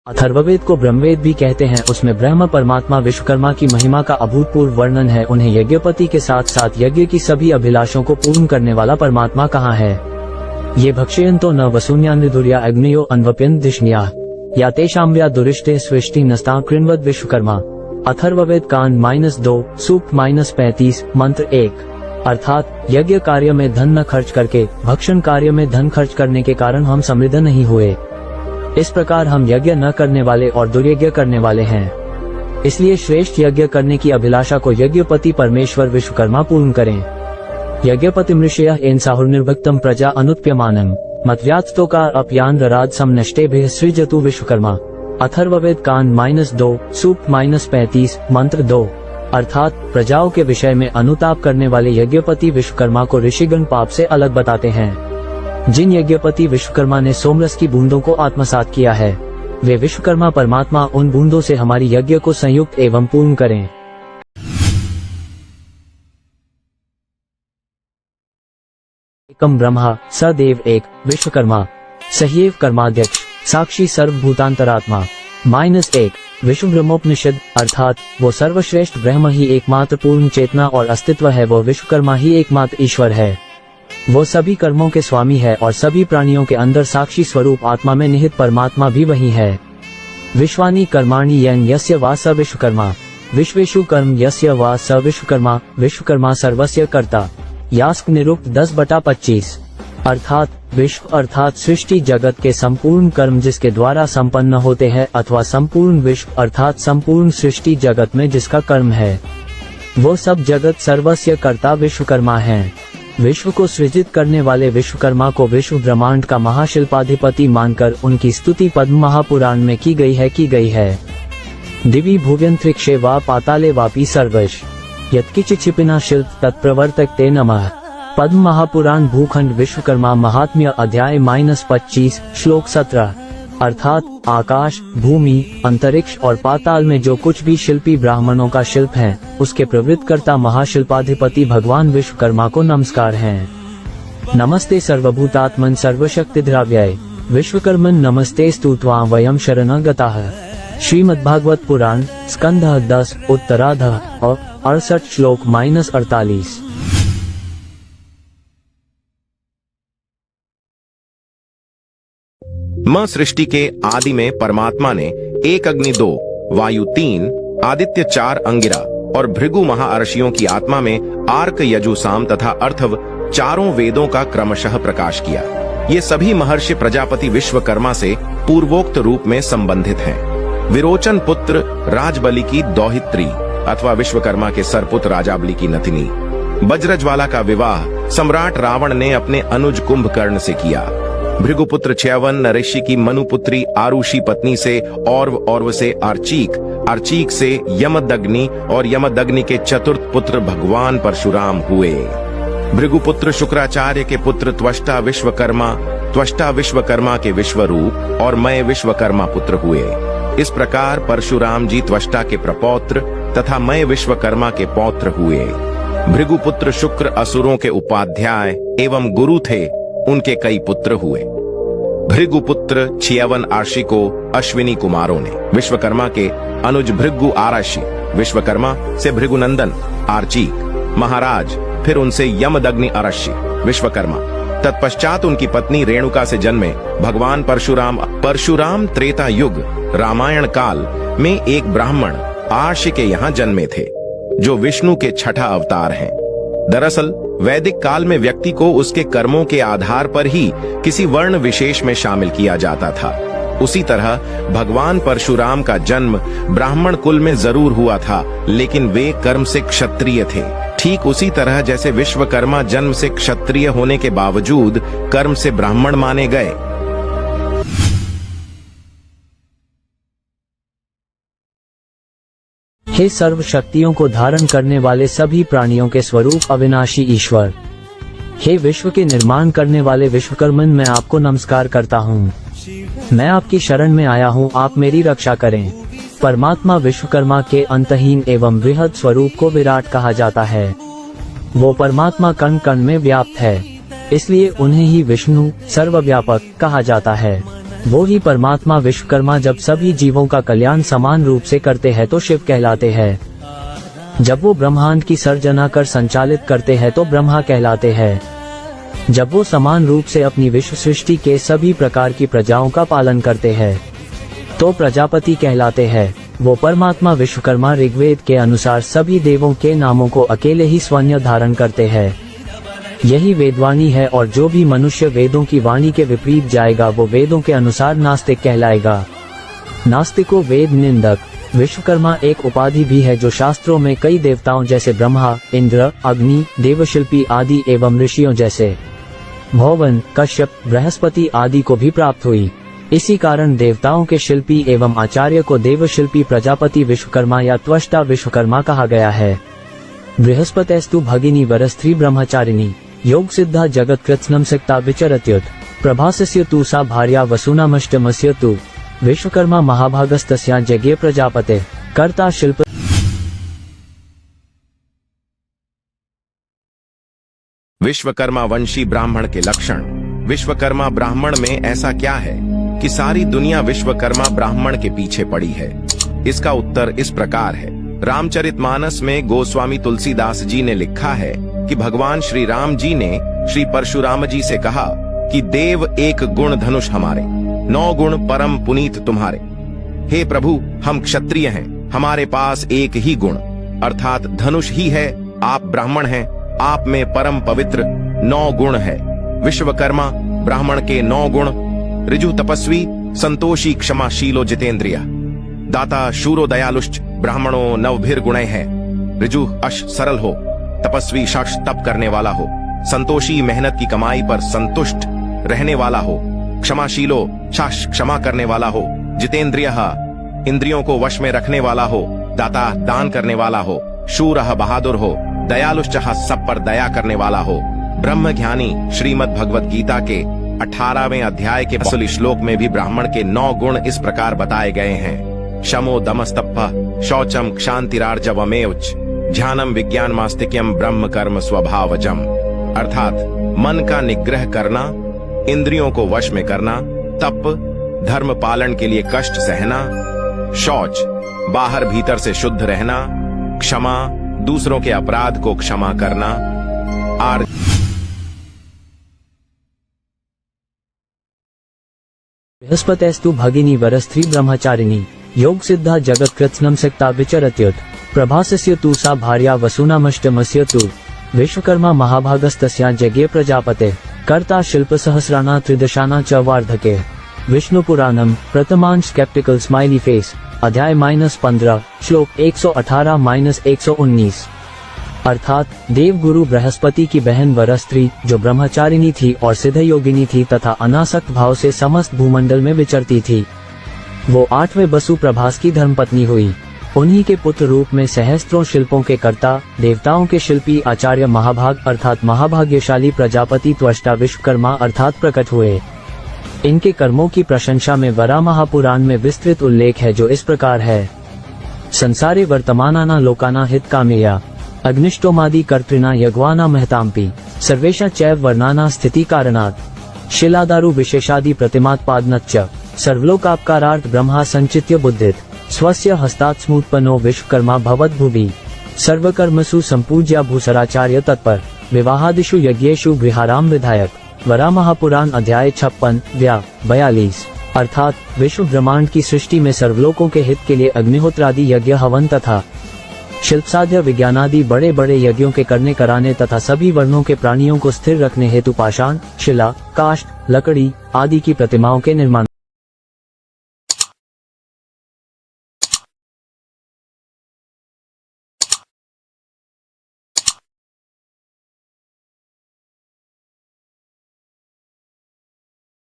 अथर्ववेद को ब्रह्मवेद भी कहते हैं। उसमें ब्रह्म परमात्मा विश्वकर्मा की महिमा का अभूतपूर्व वर्णन है। उन्हें यज्ञपति के साथ साथ यज्ञ की सभी अभिलाषों को पूर्ण करने वाला परमात्मा कहाँ है। ये भक्षयन्तो न वसून्यान्निधुर्या अग्नयो अन्वप्यन् धिष्ण्या या तेषाम्या दुरिष्टे सृष्टि नस्ता कृण्वद विश्वकर्मा। अथर्ववेद कांड -2 सूक्त -35 मंत्र 1। अर्थात यज्ञ कार्य में धन न खर्च करके भक्षण कार्य में धन खर्च करने के कारण हम समृद्ध नहीं हुए। इस प्रकार हम यज्ञ न करने वाले और दुर्यज्ञ करने वाले हैं। इसलिए श्रेष्ठ यज्ञ करने की अभिलाषा को यज्ञपति परमेश्वर विश्वकर्मा पूर्ण करें। यज्ञपति मृषयः एन साहुर्निर्भक्तम प्रजा अनुत्प्यमानम मत्व्यात्स्तोकार अपयान रराज समनष्टेभिः सृजतु विश्वकर्मा। अथर्ववेद कांड -2 सूक्त -35 मंत्र 2। अर्थात प्रजाओं के विषय में अनुताप करने वाले यज्ञपति विश्वकर्मा को ऋषिगण पाप से अलग बताते हैं। जिन यज्ञपति विश्वकर्मा ने सोमरस की बूंदों को आत्मसात किया है, वे विश्वकर्मा परमात्मा उन बूंदों से हमारी यज्ञ को संयुक्त एवं पूर्ण करें। एकम ब्रह्मा सदेव एक विश्वकर्मा सहैव कर्माध्यक्ष साक्षी सर्वभूतांतरात्मा। -1 विश्व ब्रह्मोपनिषद अर्थात वो सर्वश्रेष्ठ ब्रह्म ही एकमात्र पूर्ण चेतना और अस्तित्व है। वो विश्वकर्मा ही एकमात्र ईश्वर है। वो सभी कर्मों के स्वामी है और सभी प्राणियों के अंदर साक्षी स्वरूप आत्मा में निहित परमात्मा भी वही है। विश्वानि कर्माणि यं यस्य वा स विश्वकर्मा विश्वेषु कर्म यस्य वा स विश्वकर्मा विश्वकर्मा सर्वस्य कर्ता। यास्क निरुक्त 10/25। अर्थात विश्व अर्थात सृष्टि जगत के संपूर्ण कर्म जिसके द्वारा संपन्न होते हैं अथवा संपूर्ण विश्व अर्थात संपूर्ण सृष्टि जगत में जिसका कर्म है, वो सब जगत सर्वस्य कर्ता विश्वकर्मा है। विश्व को सृजित करने वाले विश्वकर्मा को विश्व ब्रह्मांड का महाशिल्पाधिपति मानकर उनकी स्तुति पद्म महापुराण में की गई है। दिवि भुव्यंतरिक्षे वा पाताले वापि सर्वश यत्किंचिच्छिपिना शिल्प तत्प्रवर्तक ते नमः। पद्म महापुराण भूखंड विश्वकर्मा महात्म्य अध्याय -25 श्लोक 17। अर्थात आकाश भूमि अंतरिक्ष और पाताल में जो कुछ भी शिल्पी ब्राह्मणों का शिल्प है, उसके प्रवृत्तकर्ता महाशिल्पाधिपति भगवान विश्वकर्मा को नमस्कार है। नमस्ते सर्वभूतात्मन सर्वशक्तिधराव्याय विश्वकर्मन नमस्तेस्तु त्वां वयं शरणं गताः। श्रीमद्भागवत पुराण स्कंध 10 उत्तरार्ध और 68 श्लोक -48। मां सृष्टि के आदि में परमात्मा ने एक अग्नि 2, वायु 3, आदित्य 4 अंगिरा और भृगु महाअर्षियों की आत्मा में आर्क यजु साम तथा अर्थव चारों वेदों का क्रमशः प्रकाश किया। ये सभी महर्षि प्रजापति विश्वकर्मा से पूर्वोक्त रूप में संबंधित हैं। विरोचन पुत्र राजबलि की दौहित्री अथवा विश्वकर्मा के सरपुत्र राजाबली की नतिनी। वज्रज्वाला का विवाह सम्राट रावण ने अपने अनुज कुंभकर्ण से किया। भृगुपुत्र च्यवन ऋषि की मनुपुत्री आरुषि पत्नी से और्व से अर्चीक से यमदग्नि और यमदग्नि के चतुर्थ पुत्र भगवान परशुराम हुए। भृगुपुत्र शुक्राचार्य के पुत्र त्वष्टा विश्वकर्मा के विश्वरूप और मय विश्वकर्मा पुत्र हुए। इस प्रकार परशुराम जी त्वष्टा के प्रपौत्र तथा मय विश्वकर्मा के पौत्र हुए। भृगुपुत्र शुक्र असुरों के उपाध्याय एवं गुरु थे, उनके कई पुत्र हुए। भृगुपुत्र च्यवन आर्षि को अश्विनी कुमारों ने विश्वकर्मा के अनुज भृगु आराषि विश्वकर्मा से भृगुनंदन आर्चीक महाराज, फिर उनसे यमदग्नि अरश्य विश्वकर्मा। तत्पश्चात उनकी पत्नी रेणुका से जन्मे भगवान परशुराम त्रेता युग रामायण काल में एक ब्राह्मण आर्षि के यहाँ जन्मे थे, जो विष्णु के छठा अवतार हैं। दरअसल वैदिक काल में व्यक्ति को उसके कर्मों के आधार पर ही किसी वर्ण विशेष में शामिल किया जाता था। उसी तरह भगवान परशुराम का जन्म ब्राह्मण कुल में जरूर हुआ था, लेकिन वे कर्म से क्षत्रिय थे। ठीक उसी तरह जैसे विश्वकर्मा जन्म से क्षत्रिय होने के बावजूद कर्म से ब्राह्मण माने गए। हे सर्व शक्तियों को धारण करने वाले सभी प्राणियों के स्वरूप अविनाशी ईश्वर, हे विश्व के निर्माण करने वाले विश्वकर्मन, मैं आपको नमस्कार करता हूँ। मैं आपकी शरण में आया हूँ, आप मेरी रक्षा करें। परमात्मा विश्वकर्मा के अंतहीन एवं बृहद स्वरूप को विराट कहा जाता है। वो परमात्मा कण कण में व्याप्त है, इसलिए उन्हें ही विष्णु सर्वव्यापक कहा जाता है। वो ही परमात्मा विश्वकर्मा जब सभी जीवों का कल्याण समान रूप से करते हैं तो शिव कहलाते हैं। जब वो ब्रह्मांड की सर्जना कर संचालित करते हैं तो ब्रह्मा कहलाते हैं। जब वो समान रूप से अपनी विश्व सृष्टि के सभी प्रकार की प्रजाओं का पालन करते हैं तो प्रजापति कहलाते हैं। वो परमात्मा विश्वकर्मा ऋग्वेद के अनुसार सभी देवों के नामों को अकेले ही स्वयं धारण करते हैं। यही वेदवाणी है और जो भी मनुष्य वेदों की वाणी के विपरीत जाएगा वो वेदों के अनुसार नास्तिक कहलाएगा। नास्तिको वेद निंदक। विश्वकर्मा एक उपाधि भी है जो शास्त्रों में कई देवताओं जैसे ब्रह्मा, इंद्र, अग्नि, देवशिल्पी आदि एवं ऋषियों जैसे भौवन, कश्यप, बृहस्पति आदि को भी प्राप्त हुई। इसी कारण देवताओं के शिल्पी एवं आचार्य को देवशिल्पी प्रजापति विश्वकर्मा या त्वष्टा विश्वकर्मा कहा गया है। बृहस्पतिस्तु भगिनी वरस्त्री ब्रह्मचारिणी योग सिद्धा जगत कृत्स्नम सिक्ता विचरत्युत प्रभासस्य तु सा भार्या वसूनामष्टमस्य तु विश्वकर्मा महाभागस्तस्या जज्ञे प्रजापते कर्ता शिल्प। विश्वकर्मा वंशी ब्राह्मण के लक्षण। विश्वकर्मा ब्राह्मण में ऐसा क्या है कि सारी दुनिया विश्वकर्मा ब्राह्मण के पीछे पड़ी है? इसका उत्तर इस प्रकार है। रामचरितमानस में गोस्वामी तुलसीदास जी ने लिखा है कि भगवान श्री राम जी ने श्री परशुराम जी से कहा कि देव एक गुण धनुष हमारे, 9 गुण परम पुनीत तुम्हारे। हे प्रभु, हम क्षत्रिय हैं, हमारे पास एक ही गुण अर्थात धनुष ही है। आप ब्राह्मण हैं, आप में परम पवित्र 9 गुण है। विश्वकर्मा ब्राह्मण के 9 गुण: ऋजु तपस्वी, संतोषी, क्षमाशीलो, जितेंद्रिय, दाता शूरो दयालुश्च। ब्राह्मणों नवभिर गुणे है। ऋजु अश सरल हो, तपस्वी शश तप करने वाला हो, संतोषी मेहनत की कमाई पर संतुष्ट रहने वाला हो, क्षमाशीलो शश क्षमा करने वाला हो, जितेंद्रिय इंद्रियों को वश में रखने वाला हो, दाता दान करने वाला हो, शूर बहादुर हो, दयालुश्च सब पर दया करने वाला हो, ब्रह्म ज्ञानी। श्रीमद् भगवत गीता के 18वें अध्याय के 20 श्लोक में भी ब्राह्मण के 9 गुण इस प्रकार बताए गए हैं: शमो दमस्तप्प शौचम क्षांतिरार्जवमेवच ध्यानम विज्ञान मास्तिक्यम ब्रह्म कर्म स्वभावजम। अर्थात मन का निग्रह करना, इंद्रियों को वश में करना, तप धर्म पालन के लिए कष्ट सहना, शौच बाहर भीतर से शुद्ध रहना, क्षमा दूसरों के अपराध को क्षमा करना, बृहस्पतिस्तु भगिनी वरस्त्री ब्रह्मचारिणी योग सिद्धा जगत कृत्स्नम सिक्ता विचरत्युत प्रभासस्य तु सा भार्या वसूनामष्टमस्य तु विश्वकर्मा महाभागस्तस्या जज्ञे प्रजापते कर्ता शिल्प सहस्राणा त्रिदशाना च वार्धके। विष्णु पुराणम प्रथमांश स्केप्टिकल स्माइली फेस अध्याय -15 श्लोक 118-119। अर्थात देवगुरु बृहस्पति की बहन वरस्त्री जो ब्रह्मचारिणी थी और सिद्धयोगिनी थी तथा अनासक्त भाव से समस्त भूमंडल में विचरती थी, वो 8वें वसु प्रभास की धर्मपत्नी हुई। उन्हीं के पुत्र रूप में सहस्त्रों शिल्पों के कर्ता, देवताओं के शिल्पी आचार्य महाभाग अर्थात महाभाग्यशाली प्रजापति त्वष्टा विश्वकर्मा अर्थात प्रकट हुए। इनके कर्मों की प्रशंसा में वरा महापुराण में विस्तृत उल्लेख है जो इस प्रकार है: संसारे वर्तमानाना लोकाना हितकामेया अग्निष्टोमादि कर्तृणा यज्ञाना महताम्पि सर्वेशा चैव वर्णाना स्थिति कारणात् शिलादारु विशेषादि प्रतिमात्पादनच्च सर्वलोकापकारार्थ ब्रह्मा संचित्य बुद्धित स्वस्य हस्तात् स्मुत्पन्नो विश्वकर्मा भवद्भुवि सर्वकर्मसु संपूज्या भूसराचार्य तत्पर विवाहादिषु यज्ञेषु गृहाराम विधायक। वरा महापुराण अध्याय 56-42। अर्थात विश्व ब्रह्मांड की सृष्टि में सर्वलोकों के हित के लिए अग्निहोत्रादि यज्ञ, हवन तथा शिल्पसाध्य विज्ञानादि बड़े बड़े यज्ञों के करने कराने तथा सभी वर्णों के प्राणियों को स्थिर रखने हेतु पाषाण, शिला, काष्ठ, लकड़ी आदि की प्रतिमाओं के निर्माण